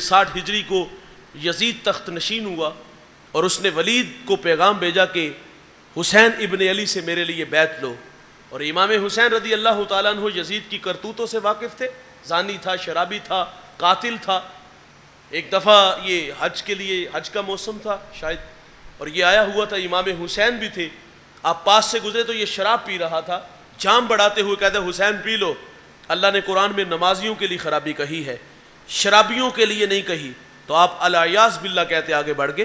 60 ہجری کو یزید تخت نشین ہوا اور اس نے ولید کو پیغام بھیجا کہ حسین ابن علی سے میرے لیے بیعت لو. اور امام حسین رضی اللہ تعالیٰ عنہ یزید کی کرتوتوں سے واقف تھے. زانی تھا، شرابی تھا، قاتل تھا. ایک دفعہ یہ حج کے لیے، حج کا موسم تھا شاید، اور یہ آیا ہوا تھا، امام حسین بھی تھے. آپ پاس سے گزرے تو یہ شراب پی رہا تھا، جام بڑھاتے ہوئے کہتے حسین پی لو. اللہ نے قرآن میں نمازیوں کے لیے خرابی کہی ہے، شرابیوں کے لیے نہیں کہی. تو آپ الیاذ باللہ کہتے آگے بڑھ گئے.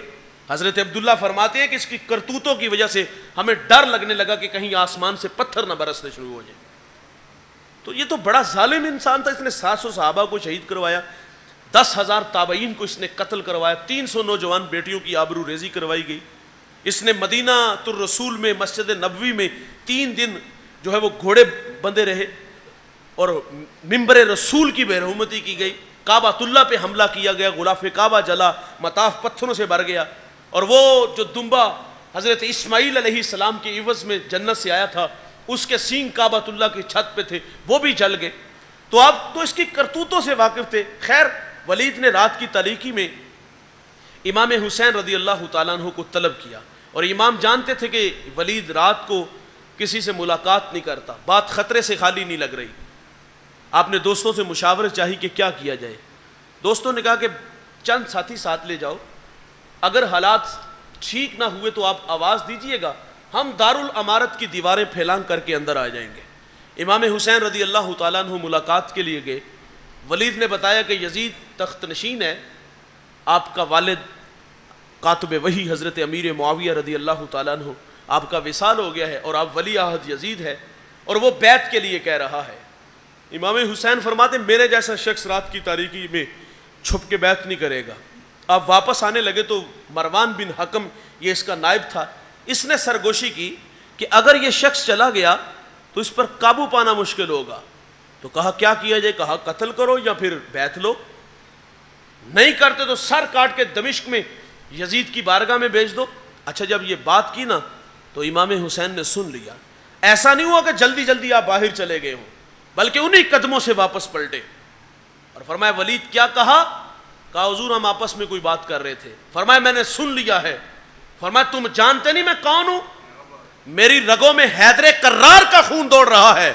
حضرت عبداللہ فرماتے ہیں کہ اس کی کرتوتوں کی وجہ سے ہمیں ڈر لگنے لگا کہ کہیں آسمان سے پتھر نہ برسنے شروع ہو جائے. تو یہ تو بڑا ظالم انسان تھا. اس نے 700 صحابہ کو شہید کروایا، 10,000 تابعین کو اس نے قتل کروایا، 300 نوجوان بیٹیوں کی آبرو ریزی کروائی گئی. اس نے مدینہ الرسول میں، مسجد نبوی میں 3 دن جو ہے وہ گھوڑے بندے رہے اور منبر رسول کی بے رحمتی کی گئی. کعبۃ اللہ پہ حملہ کیا گیا، غلاف کعبہ جلا، مطاف پتھروں سے بھر گیا. اور وہ جو دمبا حضرت اسماعیل علیہ السلام کے عوض میں جنت سے آیا تھا، اس کے سینگ کعبۃ اللہ کی چھت پہ تھے، وہ بھی جل گئے. تو آپ تو اس کی کرتوتوں سے واقف تھے. خیر، ولید نے رات کی تاریکی میں امام حسین رضی اللہ تعالیٰ عنہ کو طلب کیا، اور امام جانتے تھے کہ ولید رات کو کسی سے ملاقات نہیں کرتا، بات خطرے سے خالی نہیں لگ رہی. آپ نے دوستوں سے مشاورت چاہی کہ کیا کیا جائے. دوستوں نے کہا کہ چند ساتھی ساتھ لے جاؤ، اگر حالات ٹھیک نہ ہوئے تو آپ آواز دیجئے گا، ہم دارالامارت کی دیواریں پھیلان کر کے اندر آ جائیں گے. امام حسین رضی اللہ تعالیٰ عنہ ملاقات کے لیے گئے. ولید نے بتایا کہ یزید تخت نشین ہے، آپ کا والد کاتب وحی حضرت امیر معاویہ رضی اللہ تعالیٰ عنہ، آپ کا وصال ہو گیا ہے اور آپ ولی عہد یزید ہے، اور وہ بیعت کے لیے کہہ رہا ہے. امام حسین فرماتے میرے جیسا شخص رات کی تاریکی میں چھپ کے بیعت نہیں کرے گا. آپ واپس آنے لگے تو مروان بن حکم، یہ اس کا نائب تھا، اس نے سرگوشی کی کہ اگر یہ شخص چلا گیا تو اس پر قابو پانا مشکل ہوگا. تو کہا کیا کیا جائے؟ کہا قتل کرو یا پھر بیعت لو. نہیں کرتے تو سر کاٹ کے دمشق میں یزید کی بارگاہ میں بھیج دو. اچھا، جب یہ بات کی نا تو امام حسین نے سن لیا. ایسا نہیں ہوا کہ جلدی جلدی آپ باہر چلے گئے ہوں، بلکہ انہی قدموں سے واپس پلٹے اور فرمایا ولید کیا کہا؟ کہا حضور ہم آپس میں کوئی بات کر رہے تھے. فرمایا میں نے سن لیا ہے. فرمایا تم جانتے نہیں میں کون ہوں؟ میری رگوں میں حیدر کرار کا خون دوڑ رہا ہے،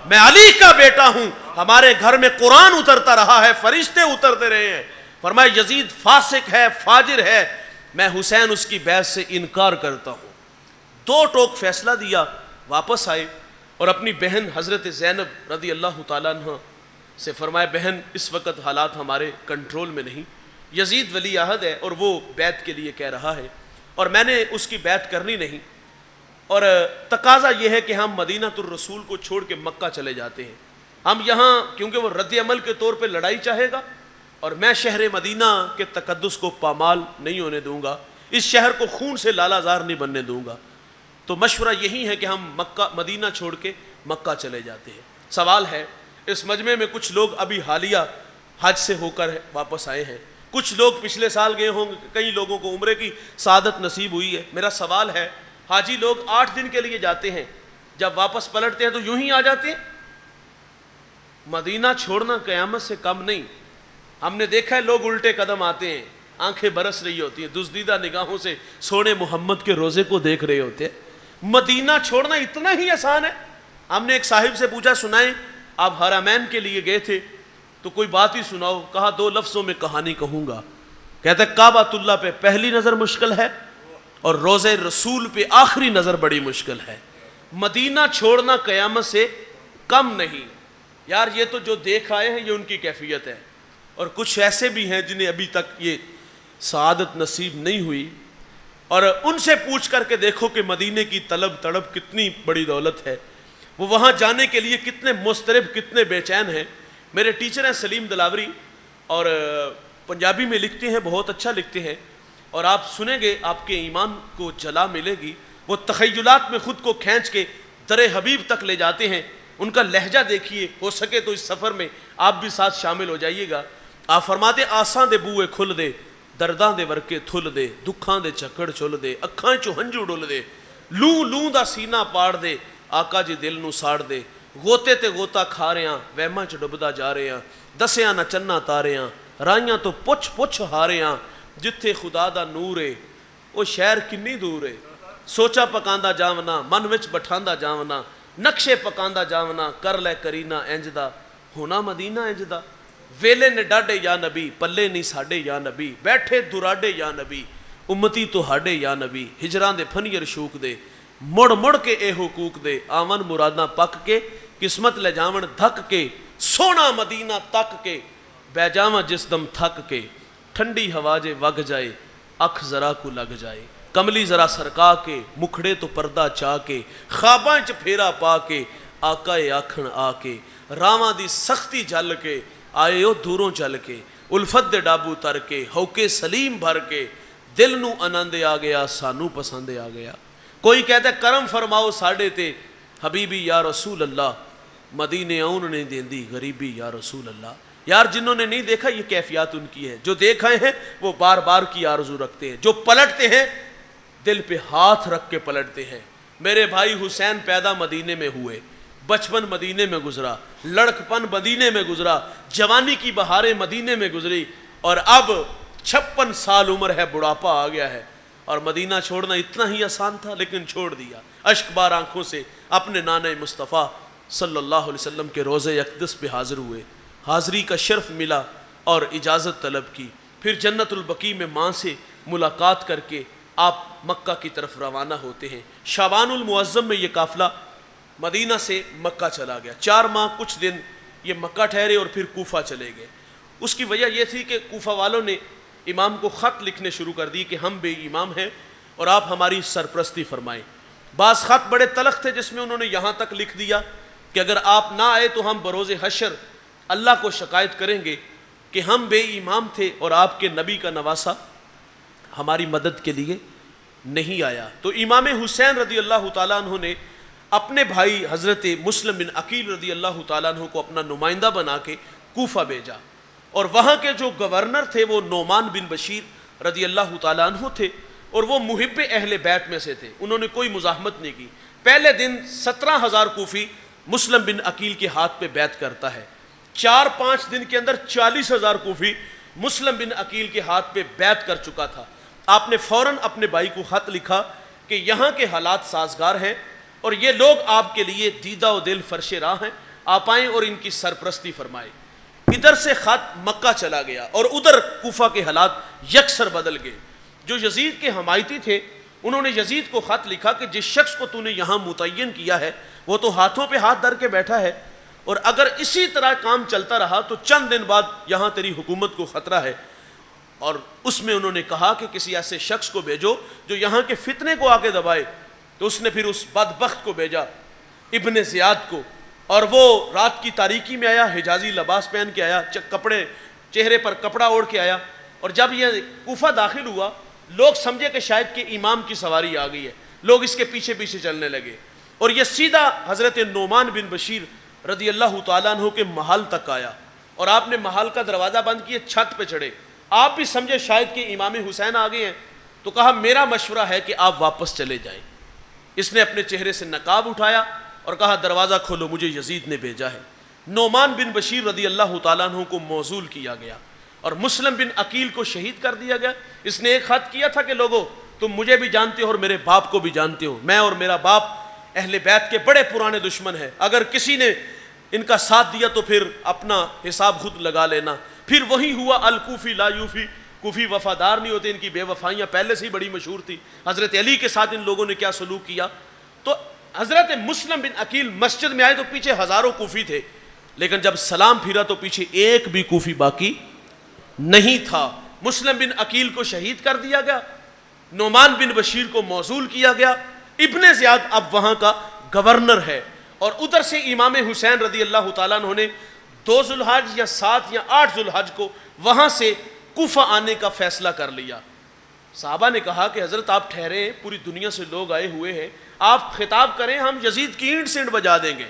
میں علی کا بیٹا ہوں، ہمارے گھر میں قرآن اترتا رہا ہے، فرشتے اترتے رہے ہیں. فرمایا یزید فاسق ہے، فاجر ہے، میں حسین اس کی بیعت سے انکار کرتا ہوں. 2 ٹوک فیصلہ دیا. واپس آئے اور اپنی بہن حضرت زینب رضی اللہ تعالیٰ عنہ سے فرمایا بہن اس وقت حالات ہمارے کنٹرول میں نہیں، یزید ولی عہد ہے اور وہ بیعت کے لیے کہہ رہا ہے اور میں نے اس کی بیعت کرنی نہیں، اور تقاضا یہ ہے کہ ہم مدینہ الرسول کو چھوڑ کے مکہ چلے جاتے ہیں. ہم یہاں کیونکہ وہ رد عمل کے طور پہ لڑائی چاہے گا اور میں شہر مدینہ کے تقدس کو پامال نہیں ہونے دوں گا، اس شہر کو خون سے لالا زار نہیں بننے دوں گا. تو مشورہ یہی ہے کہ ہم مدینہ چھوڑ کے مکہ چلے جاتے ہیں. سوال ہے اس مجمع میں کچھ لوگ ابھی حالیہ حج سے ہو کر واپس آئے ہیں، کچھ لوگ پچھلے سال گئے ہوں گے، کئی لوگوں کو عمرے کی سعادت نصیب ہوئی ہے. میرا سوال ہے حاجی لوگ 8 دن کے لیے جاتے ہیں، جب واپس پلٹتے ہیں تو یوں ہی آ جاتے ہیں؟ مدینہ چھوڑنا قیامت سے کم نہیں. ہم نے دیکھا ہے لوگ الٹے قدم آتے ہیں، آنکھیں برس رہی ہوتی ہیں، دزدیدہ نگاہوں سے سونے محمد کے روزے کو دیکھ رہے ہوتے ہیں. مدینہ چھوڑنا اتنا ہی آسان ہے؟ ہم نے ایک صاحب سے پوچھا سنائیں آپ حرمین کے لیے گئے تھے تو کوئی بات ہی سناؤ. کہا 2 لفظوں میں کہانی کہوں گا. کہتا ہے کعبۃ اللہ پہ پہلی نظر مشکل ہے اور روزے رسول پہ آخری نظر بڑی مشکل ہے. مدینہ چھوڑنا قیامت سے کم نہیں. یار یہ تو جو دیکھ آئے ہیں یہ ان کی کیفیت ہے، اور کچھ ایسے بھی ہیں جنہیں ابھی تک یہ سعادت نصیب نہیں ہوئی، اور ان سے پوچھ کر کے دیکھو کہ مدینے کی طلب تڑپ کتنی بڑی دولت ہے، وہ وہاں جانے کے لیے کتنے مضطرب، کتنے بے چین ہیں. میرے ٹیچر ہیں سلیم دلاوری، اور پنجابی میں لکھتے ہیں، بہت اچھا لکھتے ہیں، اور آپ سنیں گے آپ کے ایمان کو جلا ملے گی. وہ تخیلات میں خود کو کھینچ کے در حبیب تک لے جاتے ہیں. ان کا لہجہ دیکھیے، ہو سکے تو اس سفر میں آپ بھی ساتھ شامل ہو جائیے گا. آپ فرماتے آساں دے بوئے کھل دے، درداں دے ورکے تھل دے، دکھاں دے چکڑ چل دے، اکھاں چو ہنجو ڈل دے، لوں لوں دا سینہ پاڑ دے، آقا جی دل نو ساڑ دے. غوطے تے غوطہ کھا رہے ہیں، وہماں چ ڈبدا جا رہے ہیں، دسیاں نہ چنا تارے ہیں، رائیاں تو پچھ پچھ ہاریاں جتھے خدا دا نور ہے وہ شہر کنی دور ہے سوچا پکاندہ جاونا من وچ بٹھاندہ جاونا نقشے پکاندہ جاونا کر لے کرینا انجدہ ہونا مدینہ انجدہ ویلے نے ڈاڈے یا نبی پلے نہیں ساڈے یا نبی بیٹھے دراڈے یا نبی امتی تو ہاڈے یا نبی ہجران دے پھنیر شوک دے مڑ مڑ کے اے حقوق دے آون مراداں پک کے قسمت لے جاون دھک کے سونا مدینہ تک کے بے جاواں جس دم تھک کے ٹھنڈی ہوا جے وگ جائے اکھ ذرا کو لگ جائے کملی ذرا سرکا کے مکھڑے تو پردہ چا کے خواباں چ پھیرا پا کے آقا آکھن آ کے راواں دی سختی جل کے آئے او دوروں چل کے الفت دے ڈابو تر کے ہوکے سلیم بھر کے دل نو آنند آ گیا سانو پسند آ گیا کوئی کہتا ہے کرم فرماؤ ساڈے تے حبیبی یا رسول اللہ مدینے آؤن نہیں دیندی غریبی یا رسول اللہ یار جنہوں نے نہیں دیکھا یہ کیفیات ان کی ہے جو دیکھائے ہیں وہ بار بار کی آرزو رکھتے ہیں جو پلٹتے ہیں دل پہ ہاتھ رکھ کے پلٹتے ہیں میرے بھائی حسین پیدا مدینے میں ہوئے بچپن مدینے میں گزرا لڑکپن مدینے میں گزرا جوانی کی بہاریں مدینے میں گزری اور اب 56 سال عمر ہے بڑھاپا آ گیا ہے اور مدینہ چھوڑنا اتنا ہی آسان تھا لیکن چھوڑ دیا اشک بار آنکھوں سے اپنے نانے مصطفیٰ صلی اللہ علیہ وسلم کے روضے اقدس پہ حاضر ہوئے حاضری کا شرف ملا اور اجازت طلب کی پھر جنت البقیع میں ماں سے ملاقات کر کے آپ مکہ کی طرف روانہ ہوتے ہیں شعبان المعظم میں یہ قافلہ مدینہ سے مکہ چلا گیا 4 ماہ کچھ دن یہ مکہ ٹھہرے اور پھر کوفہ چلے گئے اس کی وجہ یہ تھی کہ کوفہ والوں نے امام کو خط لکھنے شروع کر دی کہ ہم بے امام ہیں اور آپ ہماری سرپرستی فرمائیں بعض خط بڑے تلخ تھے جس میں انہوں نے یہاں تک لکھ دیا کہ اگر آپ نہ آئے تو ہم بروز حشر اللہ کو شکایت کریں گے کہ ہم بے امام تھے اور آپ کے نبی کا نواسا ہماری مدد کے لیے نہیں آیا تو امام حسین رضی اللہ تعالیٰ عنہ نے اپنے بھائی حضرت مسلم بن عقیل رضی اللہ تعالیٰ عنہ کو اپنا نمائندہ بنا کے کوفہ بھیجا اور وہاں کے جو گورنر تھے وہ نعمان بن بشیر رضی اللہ تعالیٰ عنہ تھے اور وہ محب اہل بیت میں سے تھے انہوں نے کوئی مزاحمت نہیں کی پہلے دن 17,000 کوفی مسلم بن عقیل کے ہاتھ پہ بیعت کرتا ہے 4-5 دن کے اندر 40,000 کوفی مسلم بن عقیل کے ہاتھ پہ بیعت کر چکا تھا آپ نے فوراً اپنے بھائی کو خط لکھا کہ یہاں کے حالات سازگار ہیں اور یہ لوگ آپ کے لیے دیدہ و دل فرش راہ ہیں آپ آئیں اور ان کی سرپرستی فرمائیں ادھر سے خط مکہ چلا گیا اور ادھر کوفہ کے حالات یکسر بدل گئے جو یزید کے حمایتی تھے انہوں نے یزید کو خط لکھا کہ جس شخص کو تو نے یہاں متعین کیا ہے وہ تو ہاتھوں پہ ہاتھ دھر کے بیٹھا ہے اور اگر اسی طرح کام چلتا رہا تو چند دن بعد یہاں تیری حکومت کو خطرہ ہے اور اس میں انہوں نے کہا کہ کسی ایسے شخص کو بھیجو جو یہاں کے فتنے کو آگے دبائے تو اس نے پھر اس بدبخت کو بھیجا ابن زیاد کو اور وہ رات کی تاریکی میں آیا حجازی لباس پہن کے آیا کپڑے چہرے پر کپڑا اوڑھ کے آیا اور جب یہ کوفہ داخل ہوا لوگ سمجھے کہ شاید کہ امام کی سواری آ گئی ہے لوگ اس کے پیچھے پیچھے چلنے لگے اور یہ سیدھا حضرت نعمان بن بشیر رضی اللہ تعالیٰ عنہ کے محل تک آیا اور آپ نے محل کا دروازہ بند کیے چھت پہ چڑھے آپ بھی سمجھے شاید کہ امام حسین آ گئے ہیں تو کہا میرا مشورہ ہے کہ آپ واپس چلے جائیں اس نے اپنے چہرے سے نقاب اٹھایا اور کہا دروازہ کھولو مجھے یزید نے بھیجا ہے نعمان بن بشیر رضی اللہ تعالیٰ عنہ کو موصول کیا گیا اور مسلم بن عقیل کو شہید کر دیا گیا اس نے ایک خط کیا تھا کہ لوگو تم مجھے بھی جانتے ہو اور میرے باپ کو بھی جانتے ہو میں اور میرا باپ اہل بیت کے بڑے پرانے دشمن ہیں اگر کسی نے ان کا ساتھ دیا تو پھر اپنا حساب خود لگا لینا پھر وہی ہوا الکوفی لا یوفی کوفی وفادار نہیں ہوتے ان کی بے وفائیاں پہلے سے ہی بڑی مشہور تھی حضرت علی کے ساتھ ان لوگوں نے کیا سلوک کیا تو حضرت مسلم بن عقیل مسجد میں آئے تو پیچھے ہزاروں کوفی تھے لیکن جب سلام پھیرا تو پیچھے ایک بھی کوفی باقی نہیں تھا مسلم بن عقیل کو شہید کر دیا گیا نعمان بن بشیر کو موصول کیا گیا ابن زیاد اب وہاں کا گورنر ہے اور ادھر سے امام حسین رضی اللہ تعالیٰ عنہ نے 2 ذوالحج یا 7 یا 8 ذوالحج کو وہاں سے کوفہ آنے کا فیصلہ کر لیا صحابہ نے کہا کہ حضرت آپ ٹھہرے پوری دنیا سے لوگ آئے ہوئے ہیں آپ خطاب کریں ہم یزید کی اینٹ سینٹ بجا دیں گے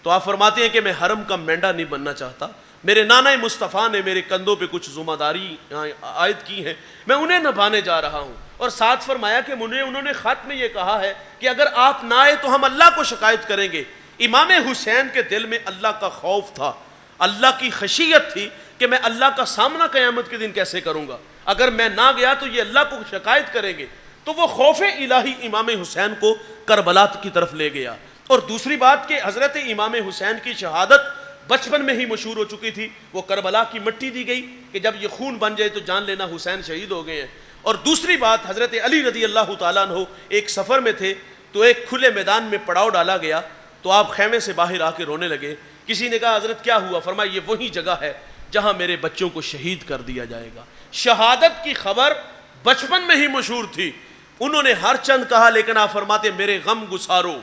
تو آپ فرماتے ہیں کہ میں حرم کا مینڈا نہیں بننا چاہتا میرے نانا مصطفیٰ نے میرے کندھوں پہ کچھ ذمہ داری عائد کی ہے میں انہیں نبھانے جا رہا ہوں اور ساتھ فرمایا کہ انہوں نے خط میں یہ کہا ہے کہ اگر آپ نہ آئے تو ہم اللہ کو شکایت کریں گے امام حسین کے دل میں اللہ کا خوف تھا اللہ کی خشیت تھی کہ میں اللہ کا سامنا قیامت کے دن کیسے کروں گا، اگر میں نہ گیا تو یہ اللہ کو شکایت کریں گے۔ تو وہ خوف الہی امام حسین کو کربلا کی طرف لے گیا۔ اور دوسری بات کہ حضرت امام حسین کی شہادت بچپن میں ہی مشہور ہو چکی تھی، وہ کربلا کی مٹی دی گئی کہ جب یہ خون بن جائے تو جان لینا حسین شہید ہو گئے ہیں۔ اور دوسری بات، حضرت علی رضی اللہ تعالیٰ عنہ ایک سفر میں تھے تو ایک کھلے میدان میں پڑاؤ ڈالا گیا تو آپ خیمے سے باہر آ کے رونے لگے۔ کسی نے کہا حضرت کیا ہوا؟ فرمایا یہ وہی جگہ ہے جہاں میرے بچوں کو شہید کر دیا جائے گا۔ شہادت کی خبر بچپن میں ہی مشہور تھی۔ انہوں نے ہر چند کہا، لیکن آپ فرماتے میرے غم گسارو،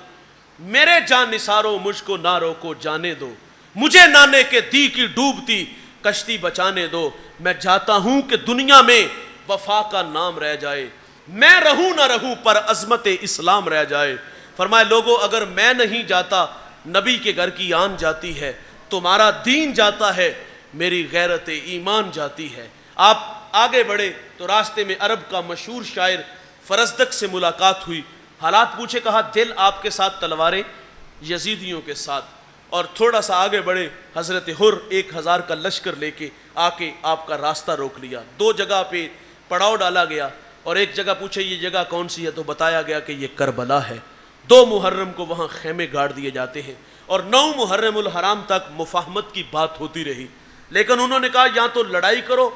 میرے جان نثارو، مجھ کو نہ روکو جانے دو، مجھے نانے کے دی کی ڈوبتی کشتی بچانے دو، میں جاتا ہوں کہ دنیا میں وفا کا نام رہ جائے، میں رہوں نہ رہوں پر عظمت اسلام رہ جائے۔ فرمائے لوگو اگر میں نہیں جاتا نبی کے گھر کی آن جاتی ہے، تمہارا دین جاتا ہے، میری غیرت ایمان جاتی ہے۔ آپ آگے بڑھے تو راستے میں عرب کا مشہور شاعر فرزدق سے ملاقات ہوئی، حالات پوچھے، کہا دل آپ کے ساتھ تلواریں یزیدیوں کے ساتھ۔ اور تھوڑا سا آگے بڑھے، حضرت حر 1000 کا لشکر لے کے آ کے آپ کا راستہ روک لیا۔ 2 جگہ پہ پڑاؤ ڈالا گیا اور ایک جگہ پوچھے یہ جگہ کون سی ہے تو بتایا گیا کہ یہ کربلا ہے۔ 2 محرم کو وہاں خیمے گاڑ دیے جاتے ہیں اور 9 محرم الحرام تک مفاہمت کی بات ہوتی رہی، لیکن انہوں نے کہا یا تو لڑائی کرو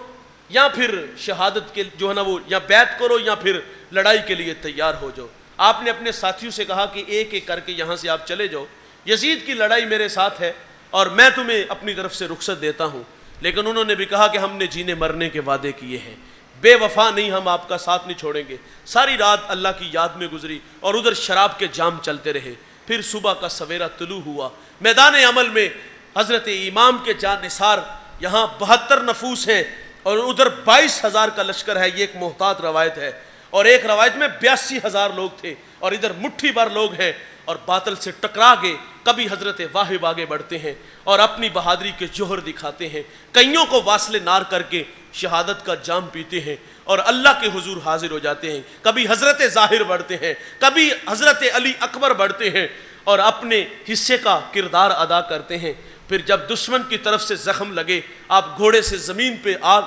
یا پھر شہادت کے جو ہے نا وہ یا بیعت کرو یا پھر لڑائی کے لیے تیار ہو جاؤ۔ آپ نے اپنے ساتھیوں سے کہا کہ ایک ایک کر کے یہاں سے آپ چلے جاؤ، یزید کی لڑائی میرے ساتھ ہے اور میں تمہیں اپنی طرف سے رخصت دیتا ہوں۔ لیکن انہوں نے بھی کہا کہ ہم نے جینے مرنے کے وعدے کیے ہیں، بے وفا نہیں، ہم آپ کا ساتھ نہیں چھوڑیں گے۔ ساری رات اللہ کی یاد میں گزری اور ادھر شراب کے جام چلتے رہے۔ پھر صبح کا سویرا طلوع ہوا، میدان عمل میں حضرت امام کے جان نثار، یہاں 72 نفوس ہیں اور ادھر 22,000 کا لشکر ہے، یہ ایک محتاط روایت ہے، اور ایک روایت میں 82,000 لوگ تھے اور ادھر مٹھی بھر لوگ ہیں، اور باطل سے ٹکرا گئے۔ کبھی حضرت واہب آگے بڑھتے ہیں اور اپنی بہادری کے جوہر دکھاتے ہیں، کئیوں کو واصل نار کر کے شہادت کا جام پیتے ہیں اور اللہ کے حضور حاضر ہو جاتے ہیں۔ کبھی حضرت ظاہر بڑھتے ہیں، کبھی حضرت علی اکبر بڑھتے ہیں اور اپنے حصے کا کردار ادا کرتے ہیں۔ پھر جب دشمن کی طرف سے زخم لگے، آپ گھوڑے سے زمین پہ آ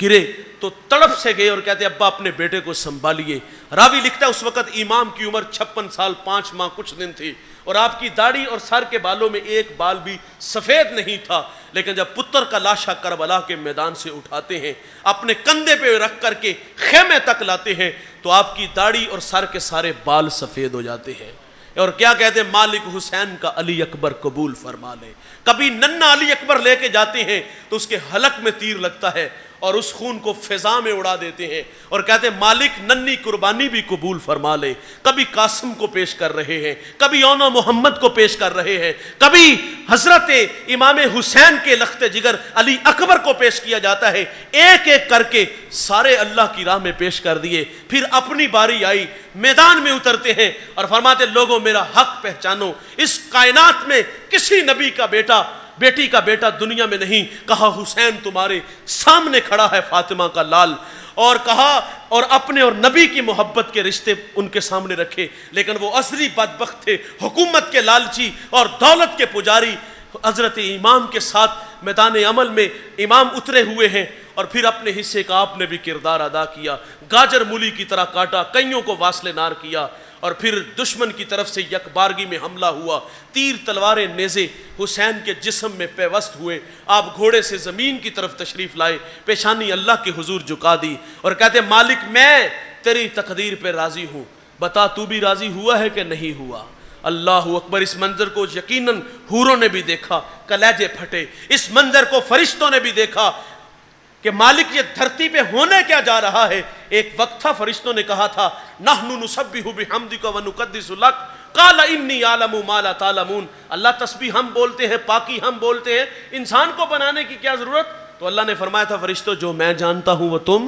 گرے تو تڑپ سے گئے اور کہتے ابا اپنے بیٹے کو سنبھالیے۔ راوی لکھتا ہے اس وقت امام کی عمر 56 سال 5 ماہ کچھ دن تھی اور آپ کی داڑھی اور سر کے بالوں میں ایک بال بھی سفید نہیں تھا، لیکن جب پتر کا لاشا کربلا کے میدان سے اٹھاتے ہیں، اپنے کندھے پہ رکھ کر کے خیمے تک لاتے ہیں تو آپ کی داڑھی اور سر کے سارے بال سفید ہو جاتے ہیں۔ اور کیا کہتے ہیں، مالک حسین کا علی اکبر قبول فرما لے۔ کبھی ننھا علی اکبر لے کے جاتے ہیں تو اس کے حلق میں تیر لگتا ہے اور اس خون کو فضا میں اڑا دیتے ہیں اور کہتے ہیں مالک ننھی قربانی بھی قبول فرما لے۔ کبھی قاسم کو پیش کر رہے ہیں، کبھی اونا محمد کو پیش کر رہے ہیں، کبھی حضرت امام حسین کے لخت جگر علی اکبر کو پیش کیا جاتا ہے۔ ایک ایک کر کے سارے اللہ کی راہ میں پیش کر دیے۔ پھر اپنی باری آئی، میدان میں اترتے ہیں اور فرماتے لوگوں میرا حق پہچانو، اس کائنات میں کسی نبی کا بیٹی کا بیٹا دنیا میں نہیں، کہا حسین تمہارے سامنے کھڑا ہے فاطمہ کا لال، اور کہا اور اپنے اور نبی کی محبت کے رشتے ان کے سامنے رکھے، لیکن وہ اصلی بدبخت تھے، حکومت کے لالچی اور دولت کے پجاری۔ حضرت امام کے ساتھ میدان عمل میں امام اترے ہوئے ہیں اور پھر اپنے حصے کا آپ نے بھی کردار ادا کیا، گاجر مولی کی طرح کاٹا، کئیوں کو واصل نار کیا، اور پھر دشمن کی طرف سے یکبارگی میں حملہ ہوا، تیر تلواریں نیزے حسین کے جسم میں پیوست ہوئے۔ آپ گھوڑے سے زمین کی طرف تشریف لائے، پیشانی اللہ کے حضور جھکا دی اور کہتے مالک میں تیری تقدیر پہ راضی ہوں، بتا تو بھی راضی ہوا ہے کہ نہیں ہوا؟ اللہ اکبر۔ اس منظر کو یقیناً حوروں نے بھی دیکھا، کلیجے پھٹے۔ اس منظر کو فرشتوں نے بھی دیکھا کہ مالک یہ دھرتی پہ ہونے کیا جا رہا ہے۔ ایک وقت تھا فرشتوں نے کہا تھا نحن نسبح بحمدک ونقدس لک قال انی اعلم ما لا تعلمون، اللہ تسبیح ہم بولتے ہیں، پاکی ہم بولتے ہیں، انسان کو بنانے کی کیا ضرورت؟ تو اللہ نے فرمایا تھا فرشتوں جو میں جانتا ہوں وہ تم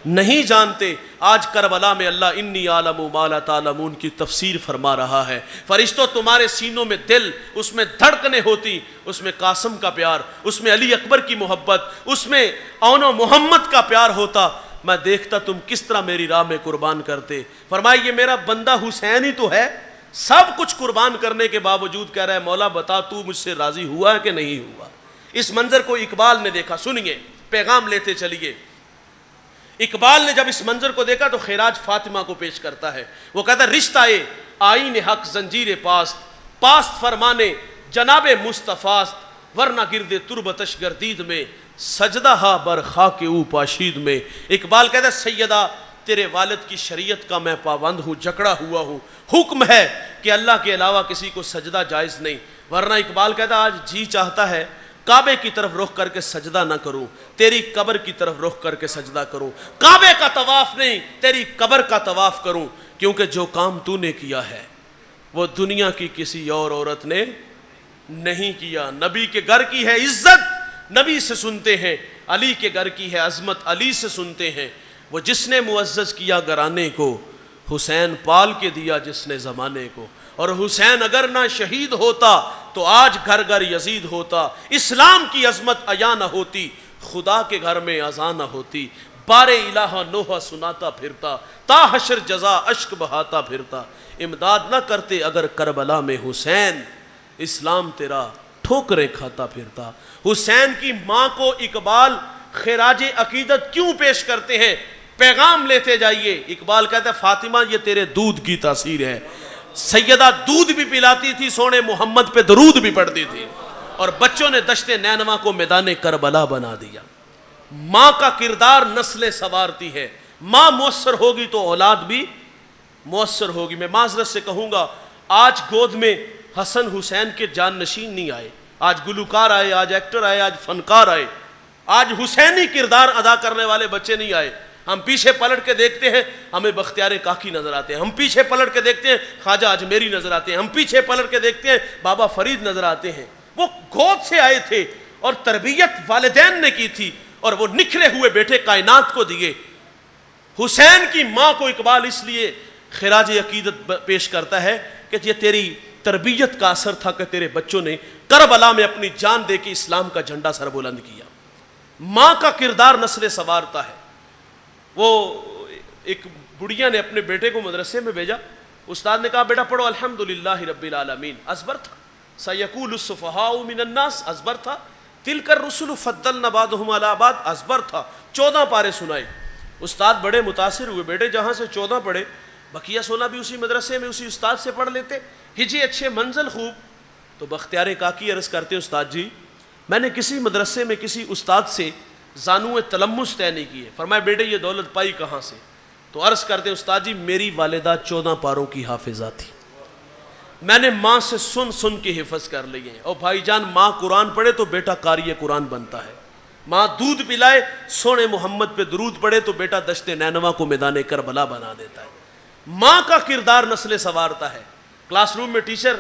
نہیں جانتے۔ آج کربلا میں اللہ انی اعلم ما لا تعلمون کی تفسیر فرما رہا ہے۔ فرشتوں تمہارے سینوں میں دل، اس میں دھڑکنیں ہوتی، اس میں قاسم کا پیار، اس میں علی اکبر کی محبت، اس میں اونا محمد کا پیار ہوتا، میں دیکھتا تم کس طرح میری راہ میں قربان کرتے۔ فرمایا یہ میرا بندہ حسین ہی تو ہے، سب کچھ قربان کرنے کے باوجود کہہ رہا ہے مولا بتا تو مجھ سے راضی ہوا ہے کہ نہیں ہوا؟ اس منظر کو اقبال نے دیکھا. سنیے, پیغام لیتے چلیے. اقبال نے جب اس منظر کو دیکھا تو خراج فاطمہ کو پیش کرتا ہے. وہ کہتا ہے رشتہ آئین حق زنجیر پاست, پاست فرمانے جناب مصطفیٰست, ورنہ گرد تربتش گردید میں سجدہ ہا بر خاک او پاشید میں. اقبال کہتا ہے سیدہ تیرے والد کی شریعت کا میں پابند ہوں, جکڑا ہوا ہوں. حکم ہے کہ اللہ کے علاوہ کسی کو سجدہ جائز نہیں, ورنہ اقبال کہتا ہے آج جی چاہتا ہے کعبے کی طرف رخ کر کے سجدہ نہ کروں, تیری قبر کی طرف رخ کر کے سجدہ کروں. کعبے کا طواف نہیں, تیری قبر کا طواف کروں, کیونکہ جو کام تو نے کیا ہے وہ دنیا کی کسی اور عورت نے نہیں کیا. نبی کے گھر کی ہے عزت, نبی سے سنتے ہیں. علی کے گھر کی ہے عظمت, علی سے سنتے ہیں. وہ جس نے معزز کیا گھرانے کو, حسین پال کے دیا جس نے زمانے کو. اور حسین اگر نہ شہید ہوتا تو آج گھر گھر یزید ہوتا. اسلام کی عظمت عیا نہ ہوتی, خدا کے گھر میں اذان نہ ہوتی. بار الہ نوحہ سناتا پھرتا, تا حشر جزا اشک بہاتا پھرتا. امداد نہ کرتے اگر کربلا میں حسین, اسلام تیرا ٹھوکریں کھاتا پھرتا. حسین کی ماں کو اقبال خراج عقیدت کیوں پیش کرتے ہیں؟ پیغام لیتے جائیے. اقبال کہتا ہے فاطمہ یہ تیرے دودھ کی تاثیر ہے. سیدہ دودھ بھی پلاتی تھی, سونے محمد پہ درود بھی پڑھتی تھی, اور بچوں نے دشت نینوا کو میدان کربلا بنا دیا. ماں کا کردار نسلیں سنوارتی ہے. ماں مؤثر ہوگی تو اولاد بھی مؤثر ہوگی. میں معذرت سے کہوں گا آج گود میں حسن حسین کے جان نشین نہیں آئے, آج گلوکار آئے, آج ایکٹر آئے, آج فنکار آئے, آج حسینی کردار ادا کرنے والے بچے نہیں آئے. ہم پیچھے پلٹ کے دیکھتے ہیں ہمیں بختیار کاکی نظر آتے ہیں, ہم پیچھے پلٹ کے دیکھتے ہیں خواجہ اجمیری نظر آتے ہیں, ہم پیچھے پلٹ کے دیکھتے ہیں بابا فرید نظر آتے ہیں. وہ گود سے آئے تھے اور تربیت والدین نے کی تھی, اور وہ نکھرے ہوئے بیٹے کائنات کو دیے. حسین کی ماں کو اقبال اس لیے خراج عقیدت پیش کرتا ہے کہ یہ تیری تربیت کا اثر تھا کہ تیرے بچوں نے کربلا میں اپنی جان دے کے اسلام کا جھنڈا سر بلند کیا. ماں کا کردار نسلیں سنوارتا ہے. وہ ایک بڑھیا نے اپنے بیٹے کو مدرسے میں بھیجا, استاد نے کہا بیٹا پڑھو الحمدللہ رب العالمین. ازبر تھا سیقول السفہاء من الناس, ازبر تھا. تلک الرسل فضلنا بعضهم علی بعض, ازبر تھا. 14 پارے سنائے. استاد بڑے متاثر ہوئے, بیٹے جہاں سے 14 پڑھے بقیہ 16 بھی اسی مدرسے میں اسی استاد سے پڑھ لیتے, ہجے اچھے منزل خوب. تو بختیار کاکی عرض کرتے استاد جی میں نے کسی مدرسے میں کسی استاد سے زانو تلمس طے نہیں کیے. فرمایا بیٹے یہ دولت پائی کہاں سے؟ تو عرض کرتے استاد جی میری والدہ 14 پاروں کی حافظہ تھی, میں نے ماں سے سن سن کے حفظ کر لیے ہیں. اور بھائی جان ماں قرآن پڑھے تو بیٹا قاری قرآن بنتا ہے, ماں دودھ پلائے سونے محمد پہ درود پڑھے تو بیٹا دشت نینوا کو میدان کربلا بنا دیتا ہے. ماں کا کردار نسلیں سنوارتا ہے. کلاس روم میں ٹیچر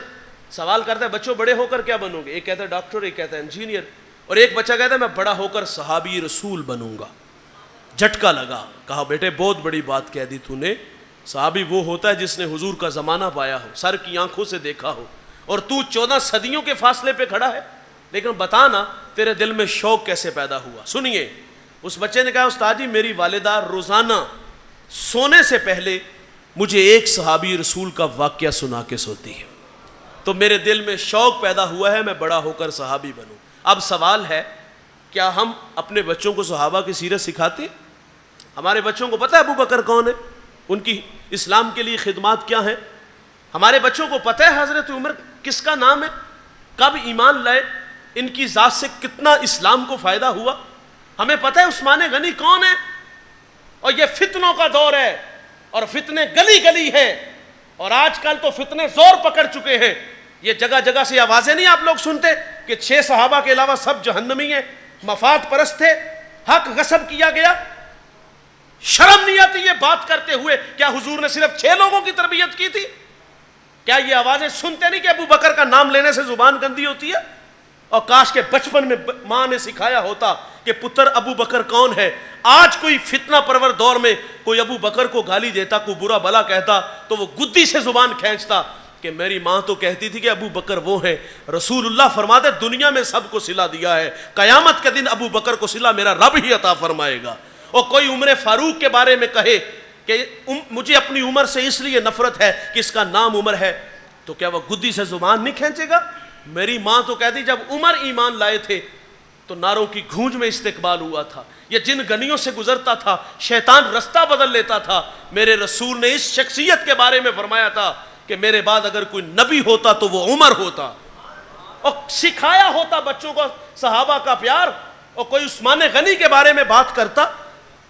سوال کرتا ہے بچوں بڑے ہو کر کیا بنو گے؟ ایک کہتا ہے ڈاکٹر, ایک کہتا ہے انجینئر, اور ایک بچہ کہتا ہے میں بڑا ہو کر صحابی رسول بنوں گا. جھٹکا لگا, کہا بیٹے بہت بڑی بات کہہ دی تو نے. صحابی وہ ہوتا ہے جس نے حضور کا زمانہ پایا ہو, سر کی آنکھوں سے دیکھا ہو, اور تو 14 صدیوں کے فاصلے پہ کھڑا ہے. لیکن بتا نا تیرے دل میں شوق کیسے پیدا ہوا؟ سنیے, اس بچے نے کہا استاد جی میری والدہ روزانہ سونے سے پہلے مجھے ایک صحابی رسول کا واقعہ سنا کے سوتی ہے, تو میرے دل میں شوق پیدا ہوا ہے میں بڑا ہو کر صحابی بنوں. اب سوال ہے کیا ہم اپنے بچوں کو صحابہ کی سیرت سکھاتے ہیں؟ ہمارے بچوں کو پتہ ہے ابو بکر کون ہے, ان کی اسلام کے لیے خدمات کیا ہیں؟ ہمارے بچوں کو پتہ ہے حضرت عمر کس کا نام ہے, کب ایمان لائے, ان کی ذات سے کتنا اسلام کو فائدہ ہوا؟ ہمیں پتہ ہے عثمان غنی کون ہے؟ اور یہ فتنوں کا دور ہے اور فتنے گلی گلی ہیں, اور آج کل تو فتنے زور پکڑ چکے ہیں. یہ جگہ جگہ سے آوازیں نہیں آپ لوگ سنتے کہ 6 صحابہ کے علاوہ سب جہنمی ہیں, مفاد پرست تھے, حق غصب کیا گیا. شرم نہیں آتی یہ بات کرتے ہوئے؟ کیا حضور نے صرف 6 لوگوں کی تربیت کی تھی؟ کیا یہ آوازیں سنتے نہیں کہ ابو بکر کا نام لینے سے زبان گندی ہوتی ہے؟ اور کاش کے بچپن میں ماں نے سکھایا ہوتا کہ پتر ابو بکر کون ہے. آج کوئی فتنہ پرور دور میں کوئی ابو بکر کو گالی دیتا, کوئی برا بلا کہتا تو وہ گدی سے زبان کھینچتا کہ میری ماں تو کہتی تھی کہ ابو بکر وہ ہیں. رسول اللہ فرماتے دنیا میں سب کو صلہ دیا ہے, قیامت کے دن ابو بکر کو صلہ میرا رب ہی عطا فرمائے گا. اور کوئی عمر فاروق کے بارے میں کہے کہ مجھے اپنی عمر سے اس لیے نفرت ہے کہ اس کا نام عمر ہے, تو کیا وہ گدی سے زبان نہیں کھینچے گا؟ میری ماں تو کہتی جب عمر ایمان لائے تھے تو نعروں کی گونج میں استقبال ہوا تھا. یہ جن گلیوں سے گزرتا تھا شیطان رستہ بدل لیتا تھا. میرے رسول نے اس شخصیت کے بارے میں فرمایا تھا کہ میرے بعد اگر کوئی نبی ہوتا تو وہ عمر ہوتا, اور سکھایا ہوتا بچوں کو صحابہ کا پیار. اور کوئی عثمان غنی کے بارے میں بات کرتا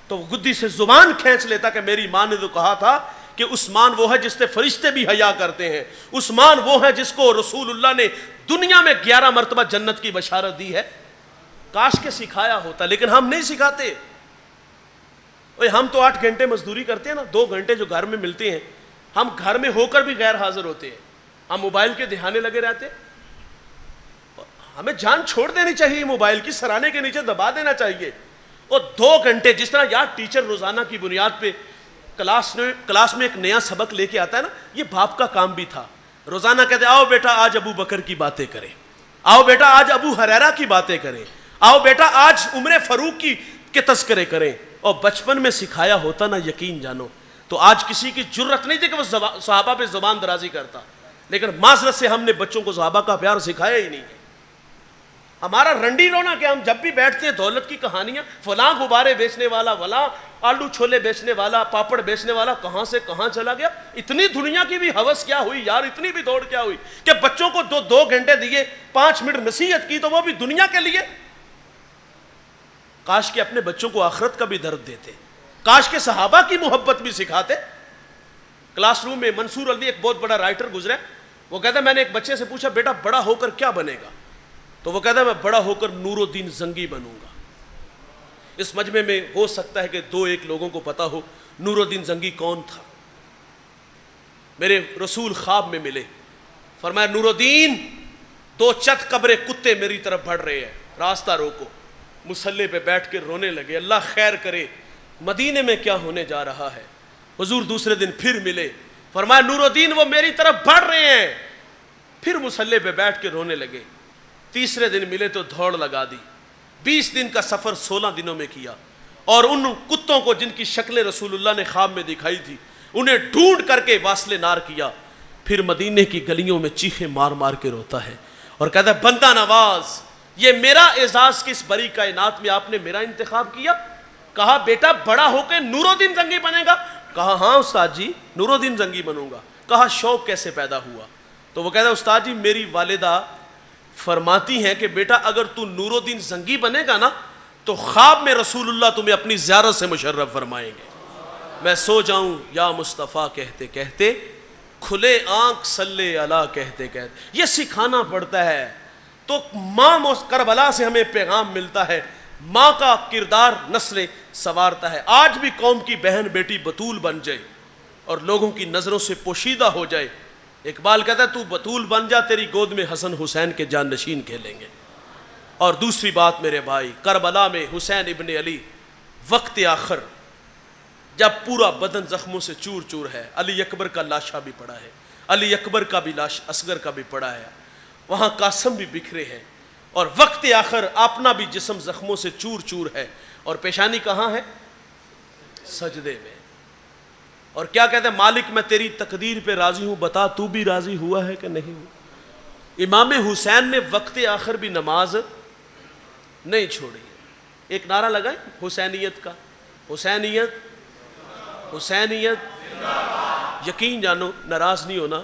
تو وہ گدی سے زبان کھینچ لیتا کہ میری ماں نے تو کہا تھا کہ عثمان وہ ہے جس سے فرشتے بھی حیا کرتے ہیں, عثمان وہ ہے جس کو رسول اللہ نے دنیا میں 11 مرتبہ جنت کی بشارت دی ہے. کاش کے سکھایا ہوتا, لیکن ہم نہیں سکھاتے. ہم تو 8 گھنٹے مزدوری کرتے ہیں نا, 2 گھنٹے جو گھر میں ملتے ہیں ہم گھر میں ہو کر بھی غیر حاضر ہوتے ہیں. ہم موبائل کے دہانے لگے رہتے. ہمیں جان چھوڑ دینی چاہیے, موبائل کی سرانے کے نیچے دبا دینا چاہیے. اور 2 گھنٹے جس طرح یار ٹیچر روزانہ کی بنیاد پہ کلاس میں ایک نیا سبق لے کے آتا ہے نا, یہ باپ کا کام بھی تھا. روزانہ کہتے آؤ بیٹا آج ابو بکر کی باتیں کریں, آؤ بیٹا آج ابو ہریرہ کی باتیں کریں, آؤ بیٹا آج عمر فاروق کے تذکرے کریں. اور بچپن میں سکھایا ہوتا نا, یقین جانو تو آج کسی کی جرت نہیں تھی کہ وہ صحابہ پہ زبان درازی کرتا. لیکن معذرت سے ہم نے بچوں کو صحابہ کا پیار سکھایا ہی نہیں ہے. ہمارا رنڈی رونا کہ ہم جب بھی بیٹھتے ہیں دولت کی کہانیاں, فلاں غبارے بیچنے والا, فلاں آلو چھولے بیچنے والا, پاپڑ بیچنے والا کہاں سے کہاں چلا گیا. اتنی دنیا کی بھی ہوس کیا ہوئی یار, اتنی بھی دوڑ کیا ہوئی کہ بچوں کو 2 گھنٹے دیے, 5 منٹ نصیحت کی تو وہ بھی دنیا کے لیے. کاش کے اپنے بچوں کو آخرت کا بھی درد دیتے, کاش کے صحابہ کی محبت بھی سکھاتے. کلاس روم میں منصور علی ایک بہت بڑا رائٹر گزرا, وہ کہتا ہے میں نے ایک بچے سے پوچھا بیٹا بڑا ہو کر کیا بنے گا, تو وہ کہتا ہے میں بڑا ہو کر نور الدین زنگی بنوں گا. اس مجمع میں ہو سکتا ہے کہ 2-1 لوگوں کو پتا ہو نور الدین زنگی کون تھا. میرے رسول خواب میں ملے, فرمایا نور الدین 2 چت قبرے کتے میری طرف بڑھ رہے ہیں, راستہ روکو. مصلی پہ بیٹھ کے رونے لگے, اللہ خیر کرے مدینے میں کیا ہونے جا رہا ہے. حضور دوسرے دن پھر ملے, فرمایا نور الدین وہ میری طرف بڑھ رہے ہیں. پھر مصلی پہ بیٹھ کے رونے لگے. تیسرے دن ملے تو دوڑ لگا دی. 20 دن کا سفر 16 دنوں میں کیا, اور ان کتوں کو جن کی شکلیں رسول اللہ نے خواب میں دکھائی تھی انہیں ڈھونڈ کر کے واصل نار کیا. پھر مدینے کی گلیوں میں چیخیں مار مار کے روتا ہے اور کہتا ہے بندہ نواز, یہ میرا اعزاز کس بری کائنات میں آپ نے میرا انتخاب کیا. کہا بیٹا بڑا ہو کے نور الدین زنگی بنے گا. کہا ہاں استاد جی نور الدین زنگی بنوں گا. کہا شوق کیسے پیدا ہوا, تو وہ کہتا ہے استاد جی میری والدہ فرماتی ہیں کہ بیٹا اگر تو نور الدین زنگی بنے گا نا تو خواب میں رسول اللہ تمہیں اپنی زیارت سے مشرف فرمائیں گے. میں سو جاؤں یا مصطفیٰ کہتے کہتے, کھلے آنکھ صلی اللہ کہتے کہتے. یہ سکھانا پڑتا ہے. تو ماں کربلا سے ہمیں پیغام ملتا ہے, ماں کا کردار نسلیں سنوارتا ہے. آج بھی قوم کی بہن بیٹی بطول بن جائے اور لوگوں کی نظروں سے پوشیدہ ہو جائے. اقبال کہتا ہے تو بطول بن جا, تیری گود میں حسن حسین کے جان نشین کھیلیں گے. اور دوسری بات میرے بھائی, کربلا میں حسین ابن علی وقت آخر جب پورا بدن زخموں سے چور چور ہے, علی اکبر کا لاشا بھی پڑا ہے, علی اکبر کا بھی لاش اصغر کا بھی پڑا ہے, وہاں قاسم بھی بکھرے ہیں, اور وقت آخر اپنا بھی جسم زخموں سے چور چور ہے, اور پیشانی کہاں ہے, سجدے میں. اور کیا کہتے ہیں, مالک میں تیری تقدیر پہ راضی ہوں, بتا تو بھی راضی ہوا ہے کہ نہیں ہوا. امام حسین نے وقت آخر بھی نماز نہیں چھوڑی. ایک نعرہ لگائیں حسینیت کا, حسینیت حسینیت. یقین جانو ناراض نہیں ہونا,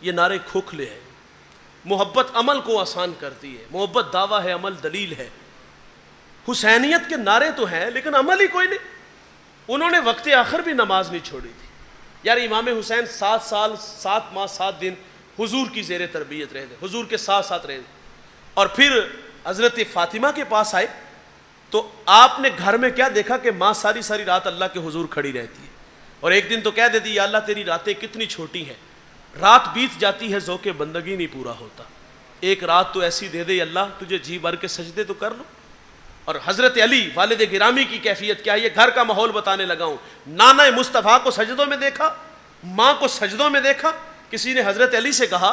یہ نعرے کھوکھلے ہیں. محبت عمل کو آسان کرتی ہے, محبت دعویٰ ہے, عمل دلیل ہے. حسینیت کے نعرے تو ہیں لیکن عمل ہی کوئی نہیں. انہوں نے وقت آخر بھی نماز نہیں چھوڑی تھی. یار امام حسین 7 سال 7 ماہ 7 دن حضور کی زیر تربیت رہے تھے, حضور کے ساتھ ساتھ رہے تھے, اور پھر حضرت فاطمہ کے پاس آئے تو آپ نے گھر میں کیا دیکھا کہ ماں ساری ساری رات اللہ کے حضور کھڑی رہتی ہے, اور ایک دن تو کہہ دیتی یا اللہ تیری راتیں کتنی چھوٹی ہیں, رات بیت جاتی ہے ذوق بندگی نہیں پورا ہوتا, ایک رات تو ایسی دے دے اللہ تجھے جی بھر کے سجدے تو کر لو. اور حضرت علی والد گرامی کی کیفیت کیا ہے, یہ گھر کا ماحول بتانے لگا ہوں. نانا مصطفیٰ کو سجدوں میں دیکھا, ماں کو سجدوں میں دیکھا. کسی نے حضرت علی سے کہا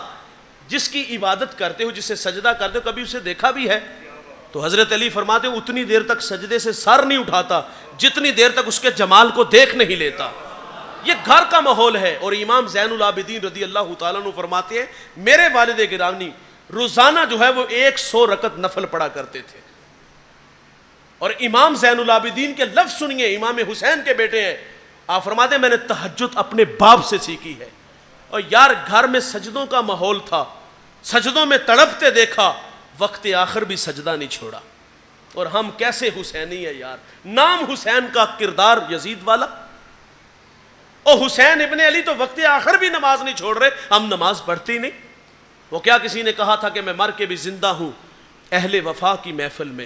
جس کی عبادت کرتے ہو, جسے سجدہ کرتے ہو, کبھی اسے دیکھا بھی ہے؟ تو حضرت علی فرماتے ہو اتنی دیر تک سجدے سے سر نہیں اٹھاتا جتنی دیر تک اس کے جمال کو دیکھ نہیں لیتا. یہ گھر کا ماحول ہے. اور امام زین العابدین رضی اللہ تعالیٰ عنہ فرماتے ہیں میرے والد گرامی روزانہ جو ہے وہ 100 رکعت نفل پڑھا کرتے تھے. اور امام زین العابدین کے لفظ سنیے، امام حسین کے بیٹے ہیں، آپ فرماتے ہیں میں نے تہجد اپنے باپ سے سیکھی ہے، اور یار گھر میں سجدوں کا ماحول تھا، سجدوں میں تڑپتے دیکھا، وقت آخر بھی سجدہ نہیں چھوڑا۔ اور ہم کیسے حسینی ہیں یار، نام حسین کا کردار یزید والا، اور حسین ابن علی تو وقت آخر بھی نماز نہیں چھوڑ رہے، ہم نماز پڑھتی نہیں۔ وہ کیا کسی نے کہا تھا کہ میں مر کے بھی زندہ ہوں اہل وفا کی محفل میں،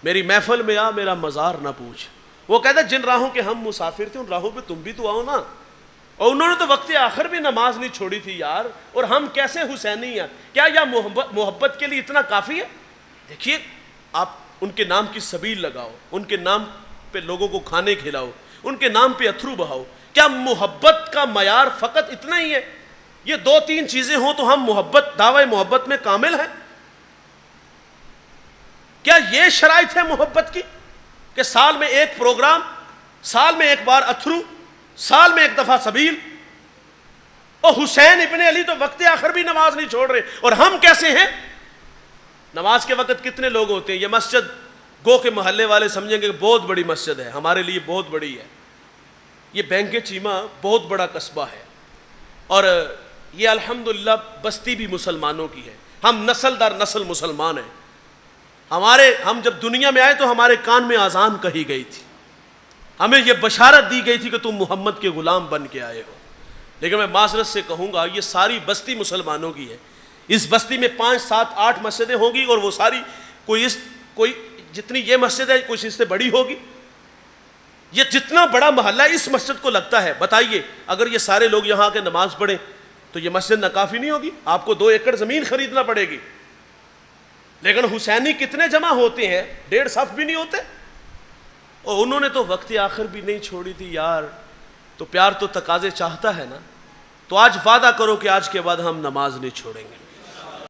میری محفل میں آ میرا مزار نہ پوچھ۔ وہ کہتا ہے جن راہوں کے ہم مسافر تھے ان راہوں پہ تم بھی تو آؤ نا، اور انہوں نے تو وقت آخر بھی نماز نہیں چھوڑی تھی یار، اور ہم کیسے حسینی ہیں؟ کیا یہ محبت کے لیے اتنا کافی ہے؟ دیکھیے آپ ان کے نام کی سبیل لگاؤ، ان کے نام پہ لوگوں کو کھانے کھلاؤ، ان کے نام پہ اتھرو بہاؤ، کیا محبت کا معیار فقط اتنا ہی ہے؟ یہ دو تین چیزیں ہوں تو ہم محبت، دعوی محبت میں کامل ہیں؟ کیا یہ شرائط ہے محبت کی کہ سال میں ایک پروگرام، سال میں ایک بار اتھرو، سال میں ایک دفعہ سبیل؟ اور حسین ابن علی تو وقت آخر بھی نماز نہیں چھوڑ رہے، اور ہم کیسے ہیں؟ نماز کے وقت کتنے لوگ ہوتے ہیں؟ یہ مسجد گو کے محلے والے سمجھیں گے کہ بہت بڑی مسجد ہے، ہمارے لیے بہت بڑی ہے، یہ بینک چیمہ بہت بڑا قصبہ ہے، اور یہ الحمدللہ بستی بھی مسلمانوں کی ہے، ہم نسل در نسل مسلمان ہیں۔ ہم جب دنیا میں آئے تو ہمارے کان میں اذان کہی گئی تھی، ہمیں یہ بشارت دی گئی تھی کہ تم محمد کے غلام بن کے آئے ہو، لیکن میں معذرت سے کہوں گا یہ ساری بستی مسلمانوں کی ہے، اس بستی میں 5 7 8 مسجدیں ہوں گی، اور وہ ساری کوئی جتنی یہ مسجد ہے کچھ اس سے بڑی ہوگی، یہ جتنا بڑا محلہ اس مسجد کو لگتا ہے، بتائیے اگر یہ سارے لوگ یہاں کے نماز پڑھیں تو یہ مسجد ناکافی نہیں ہوگی؟ آپ کو 2 ایکڑ زمین خریدنا پڑے گی، لیکن حسینی کتنے جمع ہوتے ہیں؟ 1.5 صف بھی نہیں ہوتے، اور انہوں نے تو وقت آخر بھی نہیں چھوڑی تھی یار۔ تو پیار تو تقاضے چاہتا ہے نا، تو آج وعدہ کرو کہ آج کے بعد ہم نماز نہیں چھوڑیں گے۔